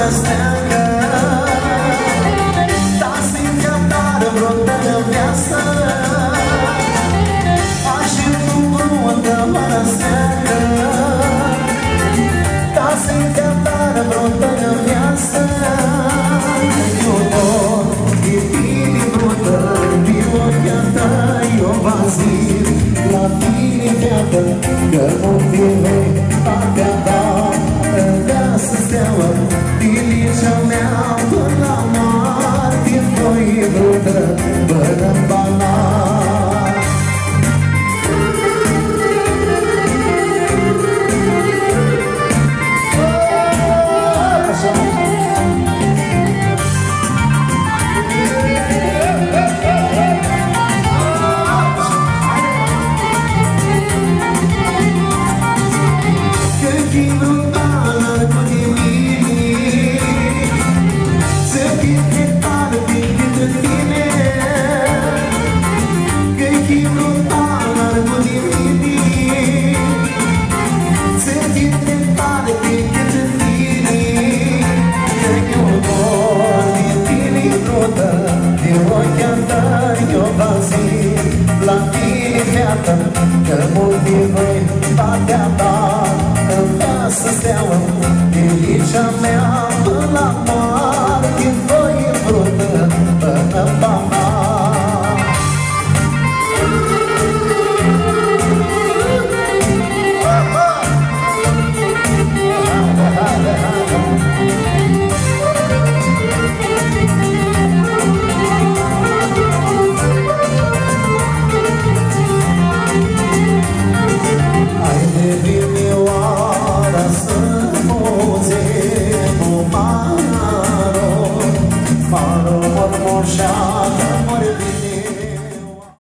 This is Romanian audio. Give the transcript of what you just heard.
mănăsteacă. Da să-i dar vreodată în viață, așa tu vreodată mănăsteacă. Da să-i dar vreodată în viață, eu dor de tine vreodată, de ochia ta eu vă zic la tine, viață, că nu te vei partea ta. Să steaua dilicea mea până la moarte, voi vrudă până-n banar. La tine, viață, că mult din voi partea ta.